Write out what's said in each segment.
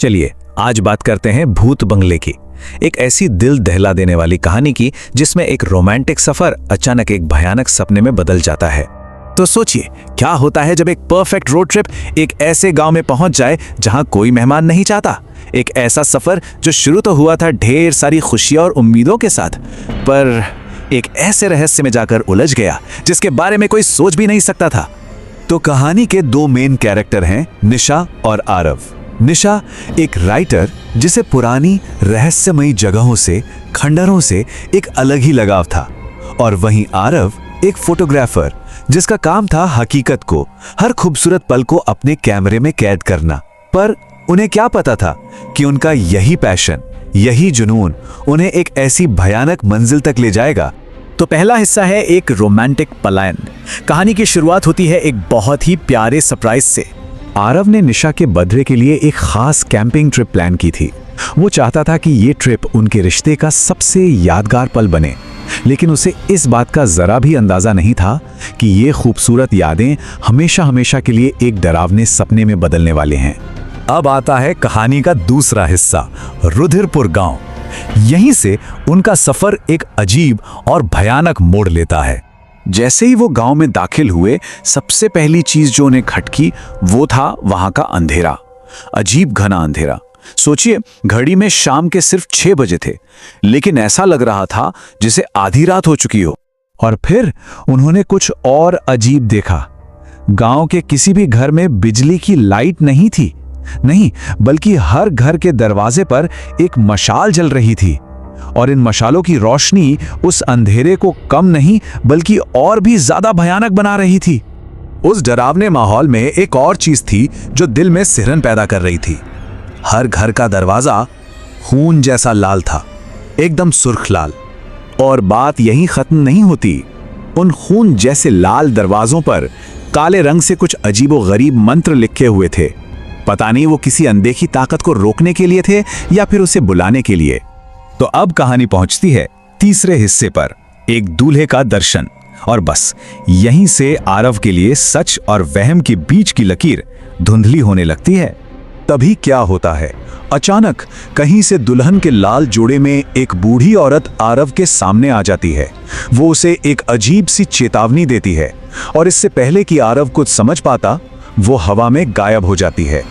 चलिए आज बात करते हैं भूत बंगले की, एक ऐसी दिल दहला देने वाली कहानी की जिसमें एक रोमांटिक सफर अचानक एक भयानक सपने में बदल जाता है। तो सोचिए क्या होता है जब एक परफेक्ट रोड ट्रिप एक ऐसे गांव में पहुंच जाए जहां कोई मेहमान नहीं चाहता। एक ऐसा सफर जो शुरू तो हुआ था ढेर सारी खुशियों और उम्मीदों के साथ, पर एक ऐसे रहस्य में जाकर उलझ गया जिसके बारे में कोई सोच भी नहीं सकता था। तो कहानी के दो मेन कैरेक्टर हैं निशा और आरव। निशा एक राइटर जिसे पुरानी रहस्यमयी जगहों से, खंडरों से एक अलग ही लगाव था, और वहीं आरव एक फोटोग्राफर जिसका काम था हकीकत को, हर खूबसूरत पल को अपने कैमरे में कैद करना। पर उन्हें क्या पता था कि उनका यही पैशन, यही जुनून उन्हें एक ऐसी भयानक मंजिल तक ले जाएगा। तो पहला हिस्सा है एक रोमांटिक पलायन। कहानी की शुरुआत होती है एक बहुत ही प्यारे सरप्राइज से। आरव ने निशा के बर्थडे के लिए एक खास कैंपिंग ट्रिप प्लान की थी। वो चाहता था कि ये ट्रिप उनके रिश्ते का सबसे यादगार पल बने, लेकिन उसे इस बात का जरा भी अंदाजा नहीं था कि ये खूबसूरत यादें हमेशा हमेशा के लिए एक डरावने सपने में बदलने वाले हैं। अब आता है कहानी का दूसरा हिस्सा, रुधिरपुर गांव। यहीं से उनका सफर एक अजीब और भयानक मोड़ लेता है। जैसे ही वो गांव में दाखिल हुए, सबसे पहली चीज जो उन्हें खटकी वो था वहां का अंधेरा, अजीब घना अंधेरा। सोचिए, घड़ी में शाम के सिर्फ 6 बजे थे, लेकिन ऐसा लग रहा था जैसे आधी रात हो चुकी हो। और फिर उन्होंने कुछ और अजीब देखा। गांव के किसी भी घर में बिजली की लाइट नहीं थी, नहीं, बल्कि हर घर के दरवाजे पर एक मशाल जल रही थी, और इन मशालों की रोशनी उस अंधेरे को कम नहीं बल्कि और भी ज्यादा भयानक बना रही थी। उस डरावने माहौल में एक और चीज थी जो दिल में सिहरन पैदा कर रही थी। हर घर का दरवाजा खून जैसा लाल था, एकदम सुर्ख लाल। और बात यहीं खत्म नहीं होती। उन खून जैसे लाल दरवाजों पर काले रंग से कुछ अजीबोगरीब मंत्र लिखे हुए थे। पता नहीं वो किसी अनदेखी ताकत को रोकने के लिए थे या फिर उसे बुलाने के लिए। तो अब कहानी पहुंचती है तीसरे हिस्से पर, एक दूल्हे का दर्शन। और बस यहीं से आरव के लिए सच और वहम के बीच की लकीर धुंधली होने लगती है। तभी क्या होता है, अचानक कहीं से दुल्हन के लाल जोड़े में एक बूढ़ी औरत आरव के सामने आ जाती है। वो उसे एक अजीब सी चेतावनी देती है, और इससे पहले कि आरव कुछ समझ पाता, वो हवा में गायब हो जाती है।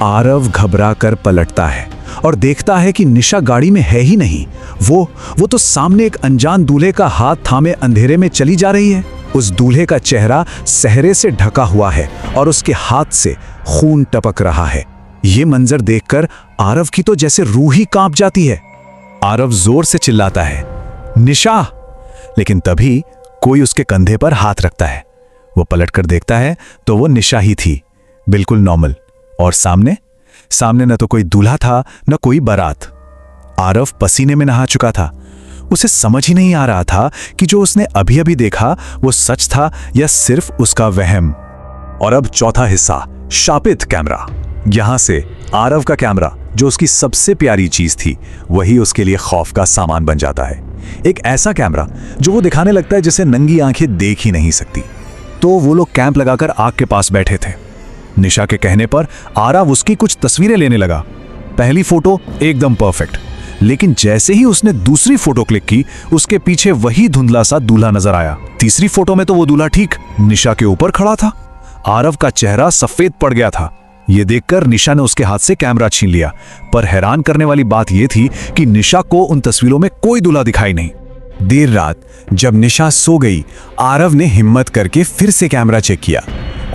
आरव घबरा कर पलटता है और देखता है कि निशा गाड़ी में है ही नहीं। वो तो सामने एक अनजान दूल्हे का हाथ थामे अंधेरे में चली जा रही है। उस दूल्हे का चेहरा सहरे से ढका हुआ है और उसके हाथ से खून टपक रहा है। ये मंजर देखकर आरव की तो जैसे रूह ही कांप जाती है। आरव जोर से चिल्लाता है, निशा! लेकिन तभी कोई उसके कंधे पर हाथ रखता है। वो पलटकर देखता है तो वो निशा ही थी, बिल्कुल नॉर्मल। और सामने न तो कोई दूल्हा था, न कोई बारात। आरव पसीने में नहा चुका था। उसे समझ ही नहीं आ रहा था कि जो उसने अभी अभी देखा वो सच था या सिर्फ उसका वहम। और अब चौथा हिस्सा, शापित कैमरा। यहां से आरव का कैमरा, जो उसकी सबसे प्यारी चीज थी, वही उसके लिए खौफ का सामान बन जाता है। एक ऐसा कैमरा जो वो दिखाने लगता है जिसे नंगी आंखें देख ही नहीं सकती। तो वो लोग कैंप लगाकर आग के पास बैठे थे। निशा के कहने पर आरव उसकी कुछ तस्वीरें लेने लगा। पहली फोटो एकदम परफेक्ट, लेकिन जैसे ही उसने दूसरी फोटो क्लिक की, उसके पीछे वही धुंधला सा दूल्हा नजर आया। तीसरी फोटो में तो वो दूल्हा ठीक निशा के ऊपर खड़ा था। आरव का चेहरा सफेद पड़ गया था। ये देखकर निशा ने उसके हाथ से कैमरा छीन लिया। पर हैरान करने वाली बात यह थी कि निशा को उन तस्वीरों में कोई दूल्हा दिखाई नहीं। देर रात जब निशा सो गई, आरव ने हिम्मत करके फिर से कैमरा चेक किया,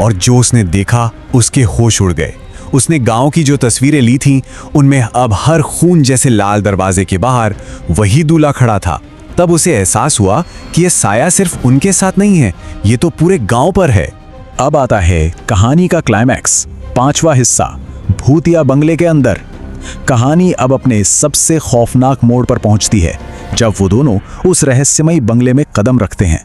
और जो उसने देखा उसके होश उड़ गए। उसने गांव की जो तस्वीरें ली थीं, उनमें अब हर खून जैसे लाल दरवाजे के बाहर वही दूल्हा खड़ा था। तब उसे एहसास हुआ कि यह साया सिर्फ उनके साथ नहीं है, ये तो पूरे गांव पर है। अब आता है कहानी का क्लाइमैक्स, 5वां हिस्सा, भूतिया बंगले के अंदर। कहानी अब अपने सबसे खौफनाक मोड़ पर पहुंचती है जब वो दोनों उस रहस्यमयी बंगले में कदम रखते हैं।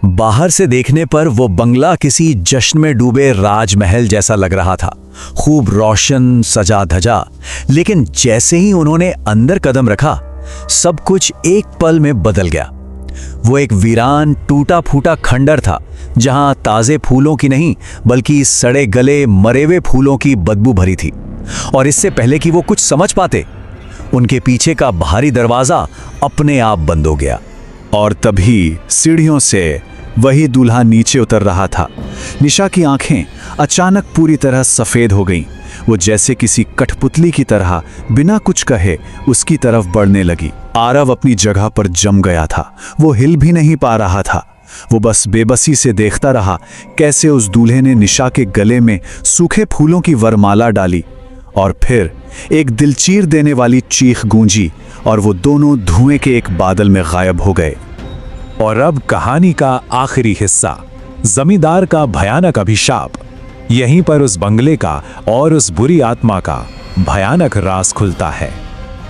बाहर से देखने पर वो बंगला किसी जश्न में डूबे राजमहल जैसा लग रहा था, खूब रोशन, सजा धजा। लेकिन जैसे ही उन्होंने अंदर कदम रखा, सब कुछ एक पल में बदल गया। वो एक वीरान टूटा फूटा खंडर था जहां ताजे फूलों की नहीं बल्कि सड़े गले मरे हुए फूलों की बदबू भरी थी। और इससे पहले कि वो कुछ समझ पाते, उनके पीछे का भारी दरवाजा अपने आप बंद हो गया। और तभी सीढ़ियों से वही दूल्हा नीचे उतर रहा था। निशा की आंखें अचानक पूरी तरह सफेद हो गईं। वो जैसे किसी कठपुतली की तरह बिना कुछ कहे उसकी तरफ बढ़ने लगी। आरव अपनी जगह पर जम गया था। वो हिल भी नहीं पा रहा था। वो बस बेबसी से देखता रहा कैसे उस दूल्हे ने निशा के गले में सूखे फूलों की वरमाला डाली और फिर एक दिलचीर देने वाली चीख गूंजी और वो दोनों धुएं के एक बादल में गायब हो गए। और अब कहानी का आखिरी हिस्सा, जमींदार का भयानक अभिशाप। यहीं पर उस बंगले का और उस बुरी आत्मा का भयानक राज खुलता है।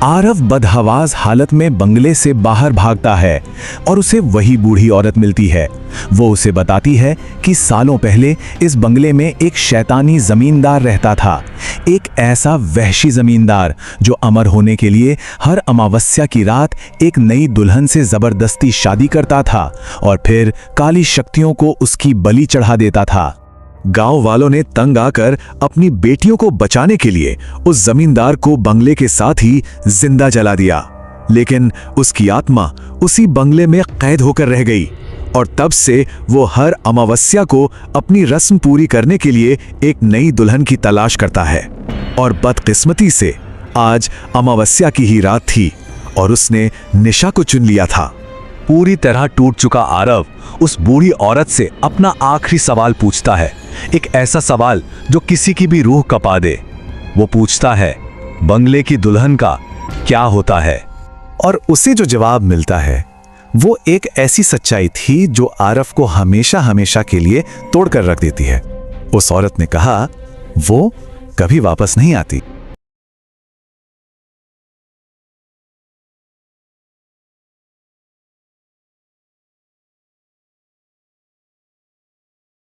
आरव बदहवास हालत में बंगले से बाहर भागता है और उसे वही बूढ़ी औरत मिलती है। वो उसे बताती है कि सालों पहले इस बंगले में एक शैतानी जमींदार रहता था, एक ऐसा वहशी जमींदार जो अमर होने के लिए हर अमावस्या की रात एक नई दुल्हन से जबरदस्ती शादी करता था और फिर काली शक्तियों को उसकी बलि चढ़ा देता था। गांव वालों ने तंग आकर अपनी बेटियों को बचाने के लिए उस जमींदार को बंगले के साथ ही जिंदा जला दिया, लेकिन उसकी आत्मा उसी बंगले में कैद होकर रह गई और तब से वो हर अमावस्या को अपनी रस्म पूरी करने के लिए एक नई दुल्हन की तलाश करता है। और बदकिस्मती से आज अमावस्या की ही रात थी और उसने निशा को चुन लिया था। पूरी तरह टूट चुका आरव उस बूढ़ी औरत से अपना आखिरी सवाल पूछता है, एक ऐसा सवाल जो किसी की भी रूह कपा दे। वो पूछता है, बंगले की दुल्हन का क्या होता है? और उसे जो जवाब मिलता है वो एक ऐसी सच्चाई थी जो आरव को हमेशा हमेशा के लिए तोड़कर रख देती है। उस औरत ने कहा, वो कभी वापस नहीं आती।